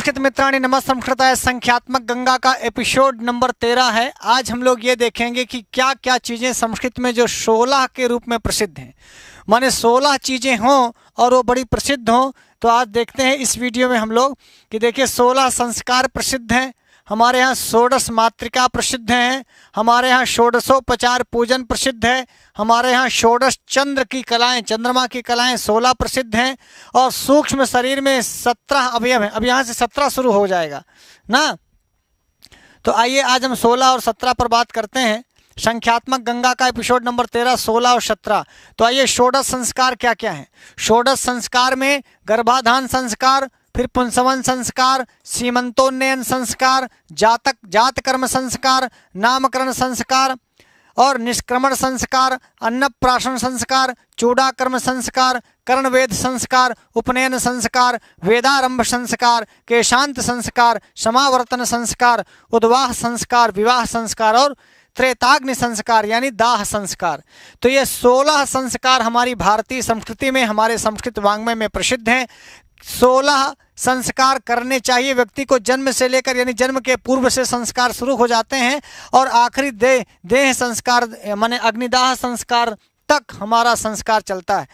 संस्कृत मित्राणि नमः संस्कृताय संख्यात्मक गंगा का एपिसोड नंबर 13 है। आज हम लोग ये देखेंगे कि क्या क्या चीज़ें संस्कृत में जो 16 के रूप में प्रसिद्ध हैं, माने 16 चीज़ें हों और वो बड़ी प्रसिद्ध हों। तो आज देखते हैं इस वीडियो में हम लोग कि देखिए 16 संस्कार प्रसिद्ध हैं, हमारे यहाँ षोडश मातृका प्रसिद्ध हैं, हमारे यहाँ षोडशोपचार पूजन प्रसिद्ध है, हमारे यहाँ षोडश चंद्र की कलाएं, चंद्रमा की कलाएं 16 प्रसिद्ध हैं और सूक्ष्म शरीर में 17 अवयव हैं। अब यहाँ से 17 शुरू हो जाएगा ना। तो आइए आज हम 16 और 17 पर बात करते हैं। संख्यात्मक गंगा का एपिसोड नंबर 13, 16 और 17। तो आइए षोडश संस्कार क्या क्या हैं। षोडश संस्कार में गर्भाधान संस्कार, फिर पुंसवन संस्कार, सीमंतोन्नयन संस्कार, जातकर्म संस्कार, नामकरण संस्कार और निष्क्रमण संस्कार, अन्नप्राशन संस्कार, चूड़ाकर्म संस्कार, कर्णवेद संस्कार, उपनयन संस्कार, वेदारंभ संस्कार, केशांत संस्कार, समावर्तन संस्कार, उद्वाह संस्कार, विवाह संस्कार और त्रेताग्नि संस्कार यानी दाह संस्कार। तो ये 16 संस्कार हमारी भारतीय संस्कृति में, हमारे संस्कृत वाङ्मय में प्रसिद्ध हैं। 16 संस्कार करने चाहिए व्यक्ति को जन्म से लेकर, यानी जन्म के पूर्व से संस्कार शुरू हो जाते हैं और आखिरी देह संस्कार माने अग्निदाह संस्कार तक हमारा संस्कार चलता है।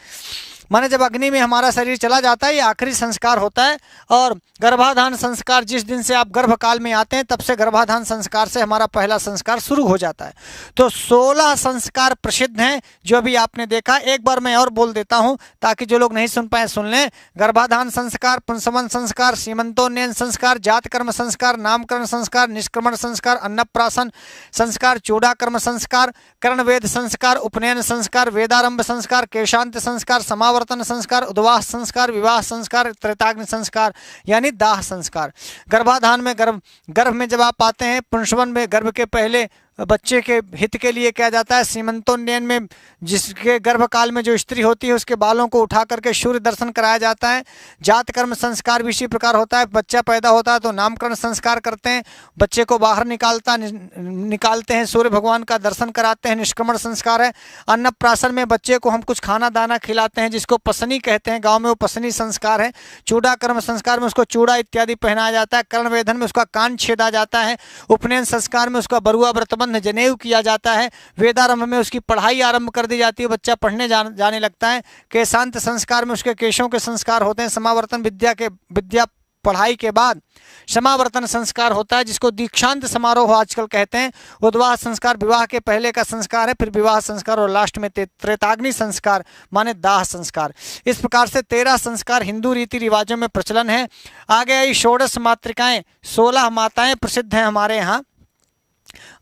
माने जब अग्नि में हमारा शरीर चला जाता है ये आखिरी संस्कार होता है। और गर्भाधान संस्कार, जिस दिन से आप गर्भकाल में आते हैं तब से गर्भाधान संस्कार से हमारा पहला संस्कार शुरू हो जाता है। तो 16 संस्कार प्रसिद्ध हैं जो अभी आपने देखा। एक बार मैं और बोल देता हूं ताकि जो लोग नहीं सुन पाए सुन लें। गर्भाधान संस्कार, पुंसवन संस्कार, सीमंतोन्नयन संस्कार, जातकर्म संस्कार, नामकरण संस्कार, निष्क्रमण संस्कार, अन्नप्राशन संस्कार, चूड़ाकर्म संस्कार, कर्णवेद संस्कार, उपनयन संस्कार, वेदारंभ संस्कार, केशांत संस्कार, समावर्तन संस्कार, उद्वाह संस्कार, विवाह संस्कार, त्रेताग्नि संस्कार यानी दाह संस्कार। गर्भाधान में गर्भ में जब आप आते हैं, पुंसवन में गर्भ के पहले बच्चे के हित के लिए किया जाता है। सीमंतोन्नयन में जिसके गर्भकाल में जो स्त्री होती है उसके बालों को उठा करके सूर्य दर्शन कराया जाता है। जातकर्म संस्कार भी इसी प्रकार होता है। बच्चा पैदा होता है तो नामकरण संस्कार करते हैं, बच्चे को बाहर निकालते हैं, सूर्य भगवान का दर्शन कराते हैं। निष्क्रमण संस्कार है। अन्नप्राशन में बच्चे को हम कुछ खाना दाना खिलाते हैं जिसको पसनी कहते हैं, गाँव में वो पसनी संस्कार है। चूड़ाकर्म संस्कार में उसको चूड़ा इत्यादि पहनाया जाता है। कर्णवेधन में उसका कान छेदा जाता है। उपनयन संस्कार में उसका बरुआ व्रतबंध जनेऊ किया जाता है। वेदारंभ में उसकी पढ़ाई आरंभ कर दी जाती है, बच्चा पढ़ने जाने लगता है। केशांत संस्कार में उसके केशों के संस्कार होते हैं। समावर्तन विद्या पढ़ाई के बाद समावर्तन संस्कार होता है जिसको दीक्षांत समारोह आजकल कहते हैं। उद्वाह संस्कार विवाह के पहले का संस्कार है, फिर विवाह संस्कार और लास्ट में त्रेताग्नि संस्कार माने दाह संस्कार। इस प्रकार से 13 संस्कार हिंदू रीति रिवाजों में प्रचलन है। आगे आई षोडश मातृकाएं। 16 माताएं प्रसिद्ध हैं हमारे यहाँ।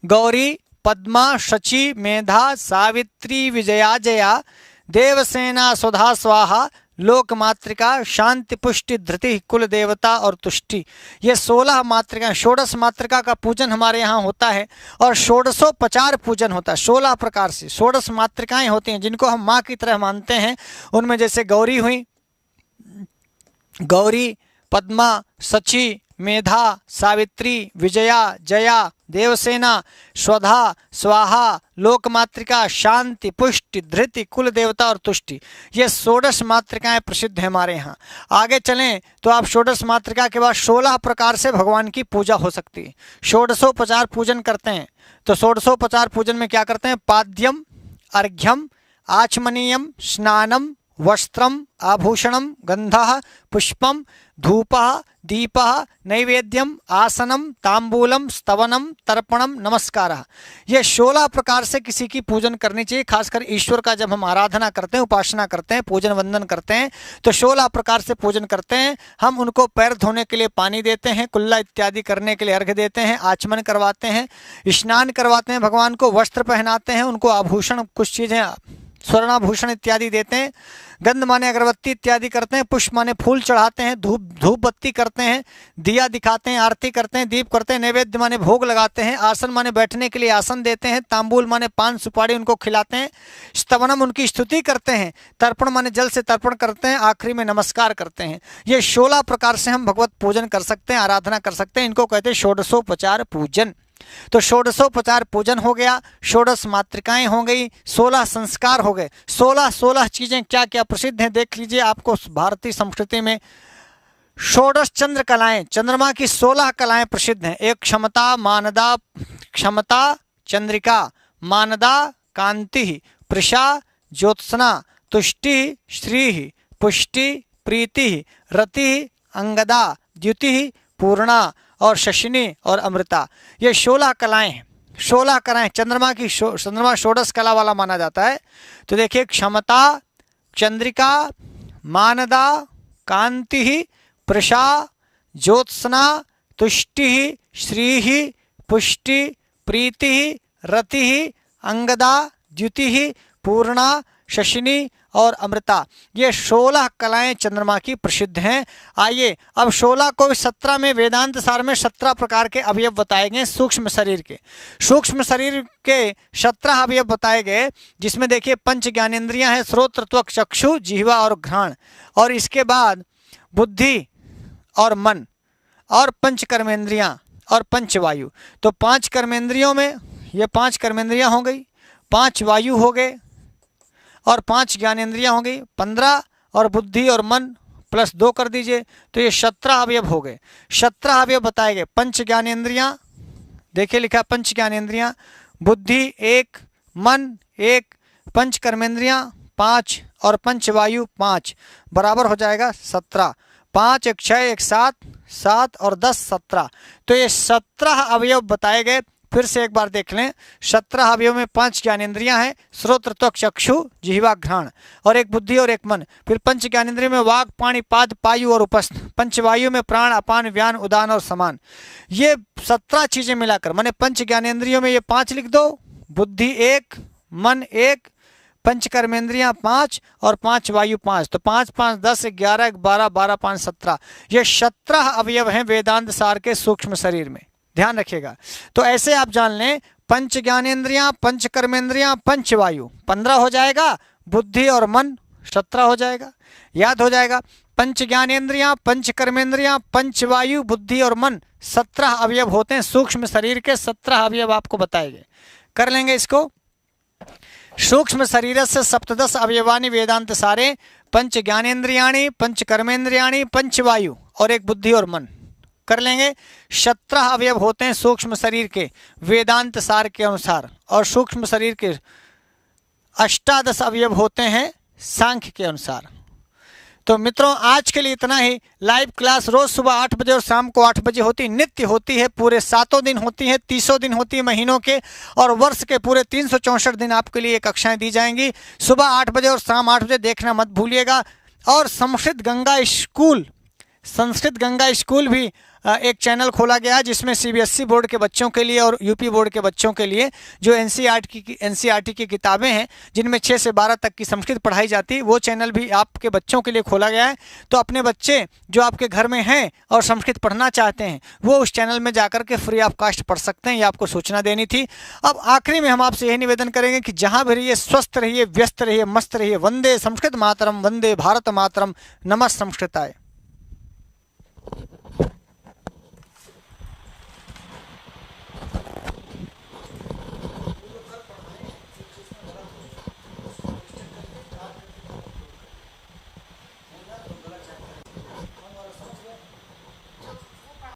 गौरी, पद्मा, शची, मेधा, सावित्री, विजया, जया, देवसेना, सुधा, स्वाहा, लोकमातृका, शांति, पुष्टि, धृति, कुल देवता और तुष्टि। ये 16 मातृका, षोडश मातृका का पूजन हमारे यहाँ होता है और षोडशोपचार पूजन होता है। 16 प्रकार से षोडश मातृकाएं होती हैं जिनको हम माँ की तरह मानते हैं। उनमें जैसे गौरी हुई, गौरी, पद्मा, शची, मेधा, सावित्री, विजया, जया, देवसेना, स्वधा, स्वाहा, लोकमातृका, शांति, पुष्टि, धृति, कुल देवता और तुष्टि। ये षोडश मातृकाएं प्रसिद्ध हैं हमारे यहाँ। आगे चलें तो आप षोडश मातृका के बाद 16 प्रकार से भगवान की पूजा हो सकती है। षोडशोपचार पूजन करते हैं। तो षोडशोपचार पूजन में क्या करते हैं? पाद्यम, अर्घ्यम, आचमनीयम, स्नानम, वस्त्रम, आभूषणम, गंधः, पुष्पम, धूपः, दीपः, नैवेद्यम, आसनम, तांबूलम, स्तवनम, तर्पणम, नमस्कारः। ये 16 प्रकार से किसी की पूजन करनी चाहिए। खासकर ईश्वर का जब हम आराधना करते हैं, उपासना करते हैं, पूजन वंदन करते हैं तो 16 प्रकार से पूजन करते हैं। हम उनको पैर धोने के लिए पानी देते हैं, कुल्ला इत्यादि करने के लिए अर्घ्य देते हैं, आचमन करवाते हैं, स्नान करवाते हैं, भगवान को वस्त्र पहनाते हैं, उनको आभूषण कुछ चीज़ें स्वर्णाभूषण इत्यादि देते हैं, गंध माने अगरबत्ती इत्यादि करते हैं, पुष्प माने फूल चढ़ाते हैं, धूप बत्ती करते हैं, दिया दिखाते हैं, आरती करते हैं, दीप करते हैं, नैवेद्य माने भोग लगाते हैं, आसन माने बैठने के लिए आसन देते हैं, तांबूल माने पान सुपारी उनको खिलाते हैं, स्तवनम उनकी स्तुति करते हैं, तर्पण माने जल से तर्पण करते हैं, आखिरी में नमस्कार करते हैं। ये 16 प्रकार से हम भगवत पूजन कर सकते हैं, आराधना कर सकते हैं। इनको कहते हैं षोडशोपचार पूजन। तो षोडशोपचार पूजन हो गया, षोडश मातृकाएं हो गई, 16 संस्कार हो गए। 16 चीज़ें क्या क्या प्रसिद्ध हैं देख लीजिए। आपको भारतीय संस्कृति में षोडश चंद्र कलाएं, चंद्रमा की 16 कलाएं प्रसिद्ध हैं। एक क्षमता, मानदा, क्षमता, चंद्रिका, मानदा, कांति, प्रशा, ज्योत्सना, तुष्टि, श्री, पुष्टि, प्रीति, रति, अंगदा, द्युति, पूर्णा और शशिनी और अमृता। ये 16 कलाएं हैं। 16 कलाएं, चंद्रमा षोडश कला वाला माना जाता है। तो देखिए, क्षमता, चंद्रिका, मानदा, कांति, प्रशा, ज्योत्सना, तुष्टि, श्री, पुष्टि, प्रीति, रति, अंगदा, द्युति, पूर्णा, शशिनी और अमृता। ये 16 कलाएं चंद्रमा की प्रसिद्ध हैं। आइए अब 16 को 17 में वेदांत सार में 17 प्रकार के अवयव बताए गए सूक्ष्म शरीर के। सूक्ष्म शरीर के 17 अवयव बताए गए, जिसमें देखिए पंच ज्ञानेंद्रियां हैं, श्रोत्र, त्वक, चक्षु, जिह्वा और घ्राण, और इसके बाद बुद्धि और मन और पंच कर्मेंद्रियां और पंच वायु। तो 5 कर्मेंद्रियों में ये 5 कर्मेंद्रियां हो गई, 5 वायु हो गए और 5 ज्ञानेंद्रियां हो गई, 15 और बुद्धि और मन प्लस 2 कर दीजिए, तो ये 17 अवयव हो गए। 17 अवयव बताए गए। पंच ज्ञानेंद्रियां, देखिए लिखा पंच ज्ञानेंद्रियां, बुद्धि 1, मन 1, पंच कर्मेंद्रियां 5 और पंच वायु 5, बराबर हो जाएगा 17। 5 1 6 1 7, 7 और 10 17। तो ये 17 अवयव बताए गए। फिर से एक बार देख लें। 17 अवयव में 5 ज्ञानेंद्रियां हैं, श्रोत्र, त्वक, चक्षु, जिह्वा, घ्राण, और एक बुद्धि और एक मन। फिर पंच ज्ञानेंद्रिय में वाग, पाणि, पाद, पायु और उपस्थ। पंचवायु में प्राण, अपान, व्यान, उदान और समान। ये 17 चीजें मिलाकर, माने पंच ज्ञानेंद्रियों में ये 5 लिख दो, बुद्धि 1, मन 1, पंच कर्मेंद्रियां 5 और 5 वायु 5। तो 5 5 10 11 12 12 5 17। ये 17 अवयव हैं वेदांत सार के सूक्ष्म शरीर में, ध्यान रखिएगा। तो ऐसे आप जान लें, पंच ज्ञानेंद्रियां, पंच कर्मेंद्रियां, पंच वायु 15 हो जाएगा, बुद्धि और मन 17 हो जाएगा, याद हो जाएगा। पंच ज्ञानेंद्रियां, पंच कर्मेंद्रियां, पंच वायु, बुद्धि और मन 17 अवयव होते हैं सूक्ष्म शरीर के। 17 अवयव आपको बताए गए, कर लेंगे इसको। सूक्ष्म शरीरस्य सप्तदश अवयवानि वेदांत सारे, पंच ज्ञानेंद्रियाणि, पंच कर्मेंद्रियाणि, पंच वायु और एक बुद्धि और मन, कर लेंगे। 17 अवयव होते हैं सूक्ष्म शरीर के वेदांत सार के अनुसार, और सूक्ष्म शरीर के 18 अवयव होते हैं सांख्य के अनुसार। तो मित्रों, आज के लिए इतना ही। लाइव क्लास रोज सुबह 8 बजे और शाम को 8 बजे होती, नित्य होती है, पूरे 7 दिन होती है, 30 दिन होती है महीनों के, और वर्ष के पूरे 364 दिन आपके लिए कक्षाएं दी जाएंगी। सुबह 8 बजे और शाम 8 बजे देखना मत भूलिएगा। और संस्कृत गंगा स्कूल भी एक चैनल खोला गया है, जिसमें सीबीएसई बोर्ड के बच्चों के लिए और यूपी बोर्ड के बच्चों के लिए जो एनसीईआरटी की किताबें हैं, जिनमें 6 से 12 तक की संस्कृत पढ़ाई जाती है, वो चैनल भी आपके बच्चों के लिए खोला गया है। तो अपने बच्चे जो आपके घर में हैं और संस्कृत पढ़ना चाहते हैं, वो उस चैनल में जाकर के फ्री ऑफ कास्ट पढ़ सकते हैं। ये आपको सूचना देनी थी। अब आखिरी में हम आपसे यही निवेदन करेंगे कि जहाँ भी रहिए, स्वस्थ रहिए, व्यस्त रहिए, मस्त रहिए। वंदे संस्कृत मातरम, वंदे भारत मातरम, नमः संस्कृताय।